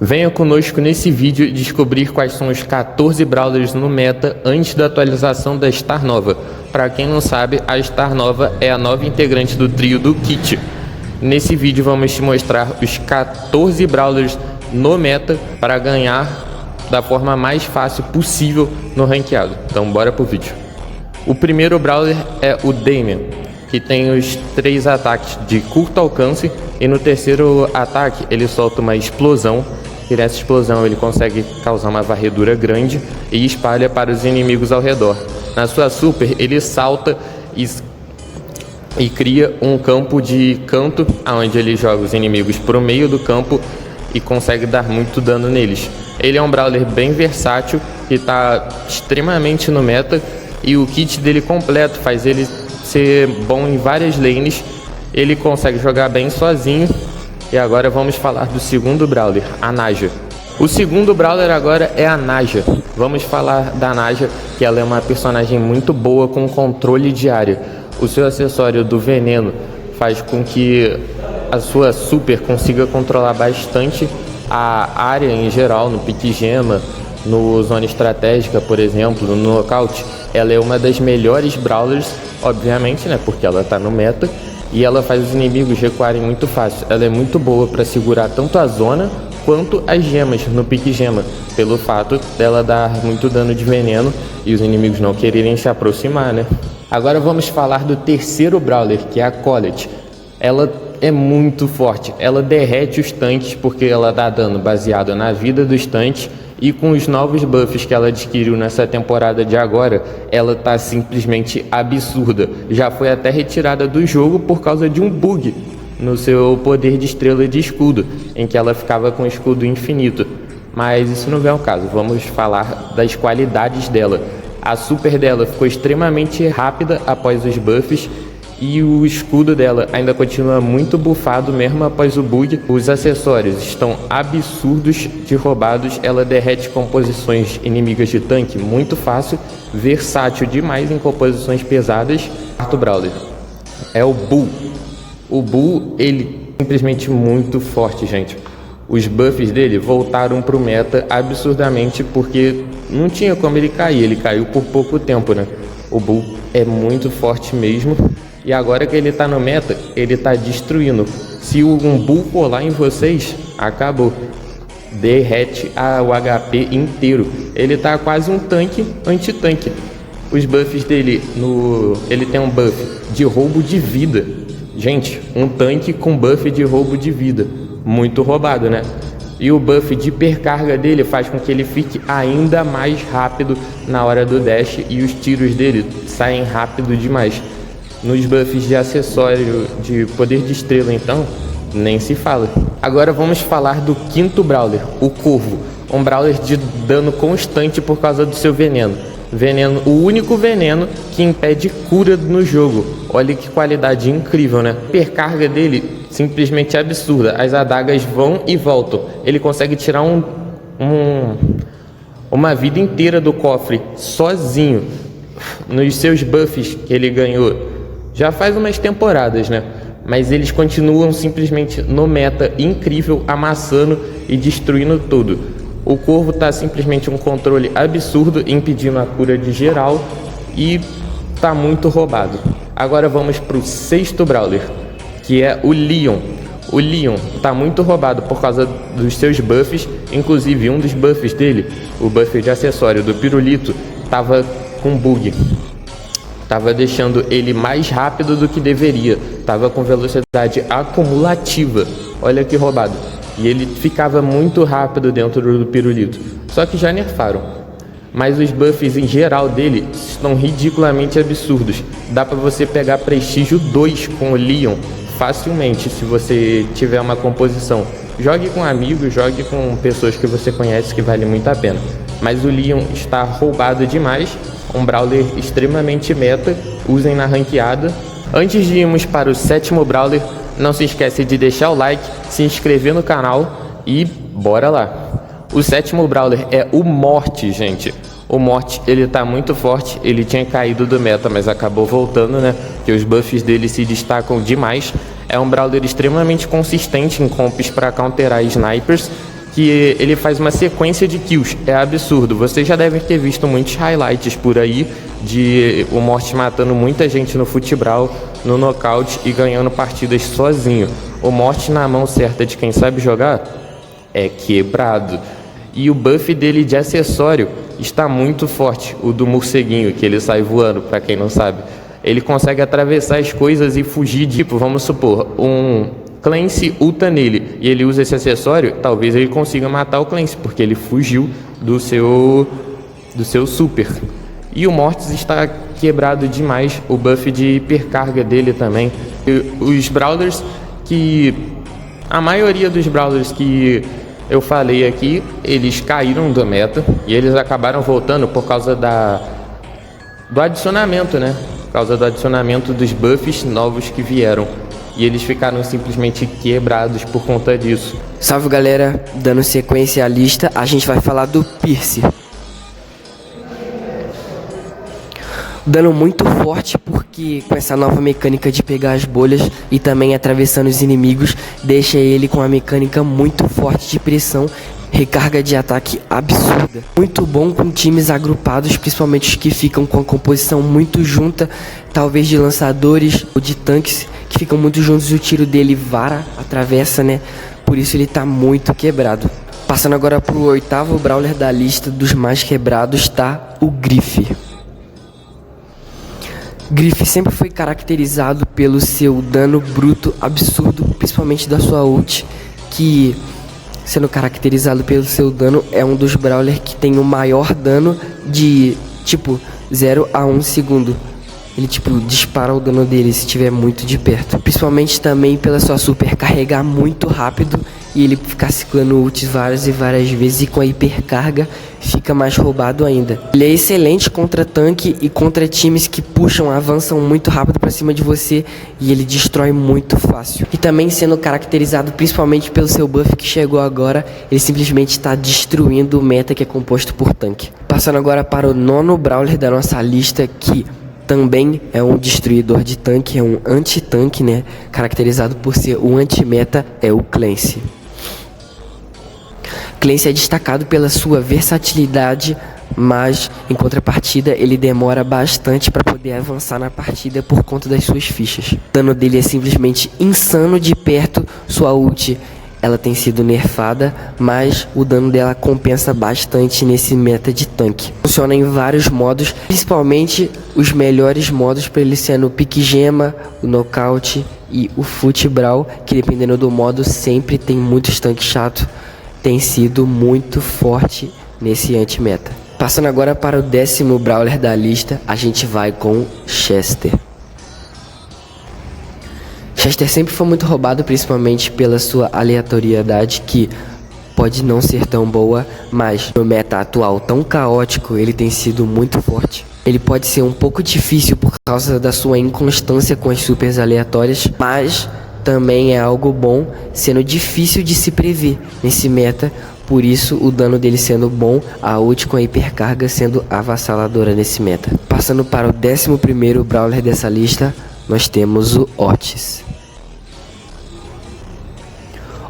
Venha conosco nesse vídeo descobrir quais são os 14 Brawlers no meta antes da atualização da Star Nova. Para quem não sabe, a Star Nova é a nova integrante do trio do Kit. Nesse vídeo vamos te mostrar os 14 Brawlers no meta para ganhar da forma mais fácil possível no ranqueado. Então bora pro vídeo. O primeiro Brawler é o Damian, que tem os 3 ataques de curto alcance, e no terceiro ataque ele solta uma explosão, e nessa explosão ele consegue causar uma varredura grande e espalha para os inimigos ao redor. Na sua super ele salta e cria um campo de canto, onde ele joga os inimigos para o meio do campo e consegue dar muito dano neles. Ele é um Brawler bem versátil, que está extremamente no meta, e o kit dele completo faz ele ser bom em várias lanes. Ele consegue jogar bem sozinho. E agora vamos falar do segundo Brawler, a Naja. O segundo Brawler agora é a Naja. Vamos falar da Naja, que ela é uma personagem muito boa com controle de área. O seu acessório do veneno faz com que a sua super consiga controlar bastante a área em geral, no pique gema, no zona estratégica, por exemplo, no nocaute. Ela é uma das melhores Brawlers, obviamente, né, porque ela está no meta, e ela faz os inimigos recuarem muito fácil. Ela é muito boa para segurar tanto a zona quanto as gemas no pique gema, pelo fato dela dar muito dano de veneno e os inimigos não quererem se aproximar, né? Agora vamos falar do terceiro Brawler, que é a Colette. Ela é muito forte, ela derrete os tanques porque ela dá dano baseado na vida dos tanques, e com os novos buffs que ela adquiriu nessa temporada de agora, ela tá simplesmente absurda. Já foi até retirada do jogo por causa de um bug no seu poder de estrela de escudo, em que ela ficava com escudo infinito. Mas isso não vem ao caso, vamos falar das qualidades dela. A super dela ficou extremamente rápida após os buffs, e o escudo dela ainda continua muito bufado mesmo após o bug. Os acessórios estão absurdos de roubados. Ela derrete composições inimigas de tanque muito fácil, versátil demais em composições pesadas. Quarto Brawler é o Bull. O Bull, ele é simplesmente muito forte, gente. Os buffs dele voltaram pro meta absurdamente, porque não tinha como ele cair. Ele caiu por pouco tempo, né? O Bull é muito forte mesmo. E agora que ele tá no meta, ele tá destruindo. Se um Bull colar em vocês, acabou. Derrete o HP inteiro. Ele tá quase um tanque anti-tanque. Os buffs dele, ele tem um buff de roubo de vida. Gente, um tanque com buff de roubo de vida. Muito roubado, né? E o buff de hipercarga dele faz com que ele fique ainda mais rápido na hora do dash, e os tiros dele saem rápido demais. Nos buffs de acessório de poder de estrela, então, nem se fala. Agora vamos falar do quinto Brawler, o Corvo. Um Brawler de dano constante por causa do seu veneno. O único veneno que impede cura no jogo. Olha que qualidade incrível, né? A hipercarga dele simplesmente absurda. As adagas vão e voltam. Ele consegue tirar uma vida inteira do cofre sozinho. Nos seus buffs que ele ganhou já faz umas temporadas, né? Mas eles continuam simplesmente no meta, incrível, amassando e destruindo tudo. O Corvo tá simplesmente um controle absurdo, impedindo a cura de geral, e tá muito roubado. Agora vamos pro sexto Brawler, que é o Leon. O Leon tá muito roubado por causa dos seus buffs. Inclusive um dos buffs dele, o buff de acessório do pirulito, tava com bug. Tava deixando ele mais rápido do que deveria. Tava com velocidade acumulativa. Olha que roubado. E ele ficava muito rápido dentro do pirulito. Só que já nerfaram. Mas os buffs em geral dele estão ridiculamente absurdos. Dá pra você pegar prestígio 2 com o Leon facilmente, se você tiver uma composição. Jogue com amigos, jogue com pessoas que você conhece, que vale muito a pena. Mas o Leon está roubado demais. Um Brawler extremamente meta, usem na ranqueada. Antes de irmos para o sétimo Brawler, não se esquece de deixar o like, se inscrever no canal e bora lá. O sétimo Brawler é o Morte, gente. O Morte, ele tá muito forte, ele tinha caído do meta, mas acabou voltando, né? Que os buffs dele se destacam demais. É um Brawler extremamente consistente em comps para counterar snipers. que ele faz uma sequência de kills. É absurdo. Vocês já devem ter visto muitos highlights por aí de o Mortis matando muita gente no futebral, no nocaute e ganhando partidas sozinho. O Mortis na mão certa de quem sabe jogar é quebrado. E o buff dele de acessório está muito forte, o do morceguinho, que ele sai voando, pra quem não sabe. Ele consegue atravessar as coisas e fugir de, tipo, vamos supor, um Clancy ulta nele e ele usa esse acessório, talvez ele consiga matar o Clancy, porque ele fugiu do seu super. E o Mortis está quebrado demais, o buff de hipercarga dele também. E os Brawlers que... a maioria dos Brawlers que eu falei aqui, eles caíram da meta e eles acabaram voltando por causa do adicionamento, né? Por causa do adicionamento dos buffs novos que vieram. E eles ficaram simplesmente quebrados por conta disso. Salve galera, dando sequência à lista, a gente vai falar do Pierce. Dano muito forte porque com essa nova mecânica de pegar as bolhas e também atravessando os inimigos, deixa ele com uma mecânica muito forte de pressão, recarga de ataque absurda. Muito bom com times agrupados, principalmente os que ficam com a composição muito junta, talvez de lançadores ou de tanques, que ficam muito juntos e o tiro dele vara, atravessa, né? Por isso ele tá muito quebrado. Passando agora pro 8º Brawler da lista dos mais quebrados, tá o Griff. Griff sempre foi caracterizado pelo seu dano bruto absurdo, principalmente da sua ult, que, sendo caracterizado pelo seu dano, é um dos Brawlers que tem o maior dano de, tipo, 0 a 1 segundo. Ele, tipo, dispara o dano dele se estiver muito de perto. Principalmente também pela sua super carregar muito rápido e ele ficar ciclando ults várias e várias vezes, e com a hipercarga fica mais roubado ainda. Ele é excelente contra tanque e contra times que puxam, avançam muito rápido pra cima de você, e ele destrói muito fácil. E também sendo caracterizado principalmente pelo seu buff que chegou agora, ele simplesmente está destruindo o meta que é composto por tanque. Passando agora para o 9º Brawler da nossa lista, que também é um destruidor de tanque, é um anti-tanque, né? Caracterizado por ser o anti-meta, é o Clancy. Clancy é destacado pela sua versatilidade, mas em contrapartida ele demora bastante para poder avançar na partida por conta das suas fichas. O dano dele é simplesmente insano de perto, sua ult ela tem sido nerfada, mas o dano dela compensa bastante nesse meta de tanque. Funciona em vários modos, principalmente os melhores modos para ele ser no pique gema, o nocaute e o futebral, que dependendo do modo sempre tem muitos tanques chatos. Tem sido muito forte nesse anti-meta. Passando agora para o 10º Brawler da lista, a gente vai com Chester. Chester sempre foi muito roubado, principalmente pela sua aleatoriedade, que pode não ser tão boa, mas no meta atual tão caótico, ele tem sido muito forte. Ele pode ser um pouco difícil por causa da sua inconstância com as supers aleatórias, mas também é algo bom, sendo difícil de se prever nesse meta. Por isso o dano dele sendo bom, a ult com a hipercarga sendo avassaladora nesse meta. Passando para o 11º Brawler dessa lista, nós temos o Otis.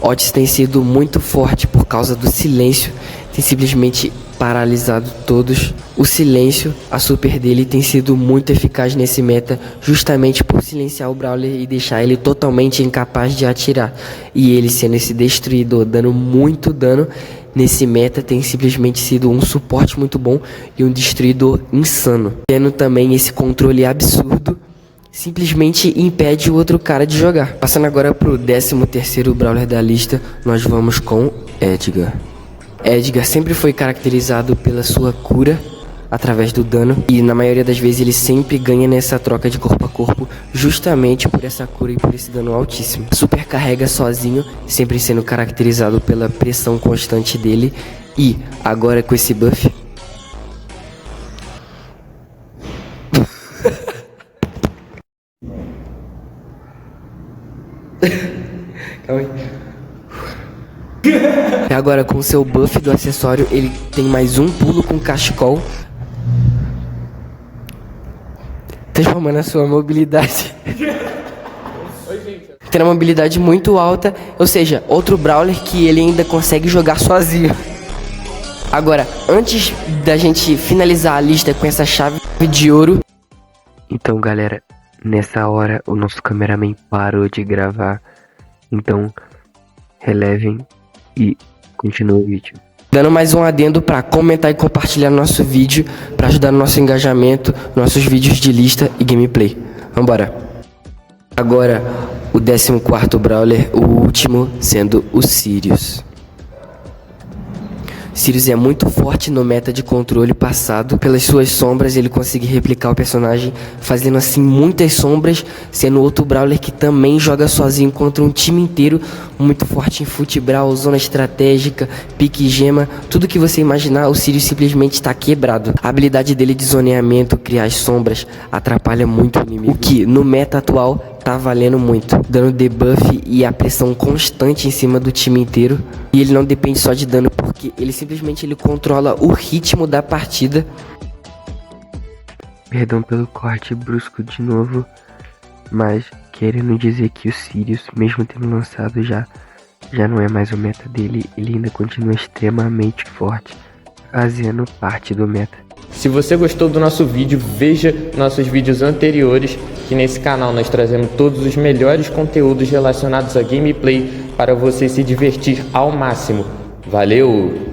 Otis tem sido muito forte por causa do silêncio, tem simplesmente paralisado todos. O silêncio, a super dele tem sido muito eficaz nesse meta, justamente por silenciar o Brawler e deixar ele totalmente incapaz de atirar. E ele sendo esse destruidor, dando muito dano nesse meta, tem simplesmente sido um suporte muito bom e um destruidor insano. Tendo também esse controle absurdo, simplesmente impede o outro cara de jogar. Passando agora pro 13º Brawler da lista, nós vamos com Edgar. Edgar sempre foi caracterizado pela sua cura através do dano, e na maioria das vezes ele sempre ganha nessa troca de corpo a corpo, justamente por essa cura e por esse dano altíssimo. Super carrega sozinho, sempre sendo caracterizado pela pressão constante dele, e agora com esse buff calma aí. Agora com seu buff do acessório, ele tem mais um pulo com cachecol, transformando a sua mobilidade tem uma mobilidade muito alta, ou seja, outro brawler que ele ainda consegue jogar sozinho. Agora, antes da gente finalizar a lista com essa chave de ouro... Então, galera, nessa hora o nosso cameraman parou de gravar. Então, relevem e continuem o vídeo. Dando mais um adendo para comentar e compartilhar nosso vídeo, para ajudar no nosso engajamento, nossos vídeos de lista e gameplay. Vambora! Agora, o 14º Brawler, o último, sendo o Sirius. Sirius é muito forte no meta de controle passado. Pelas suas sombras, ele consegue replicar o personagem, fazendo assim muitas sombras, sendo outro Brawler que também joga sozinho contra um time inteiro, muito forte em futebral, zona estratégica, pique gema, tudo que você imaginar, o Sirius simplesmente está quebrado. A habilidade dele de zoneamento, criar as sombras, atrapalha muito o inimigo, o que no meta atual tá valendo muito, dando debuff e a pressão constante em cima do time inteiro. E ele não depende só de dano, porque ele simplesmente controla o ritmo da partida. Perdão pelo corte brusco de novo, mas querendo dizer que o Sirius, mesmo tendo lançado já não é mais o meta dele, ele ainda continua extremamente forte, fazendo parte do meta. Se você gostou do nosso vídeo, veja nossos vídeos anteriores, que nesse canal nós trazemos todos os melhores conteúdos relacionados a gameplay para você se divertir ao máximo. Valeu!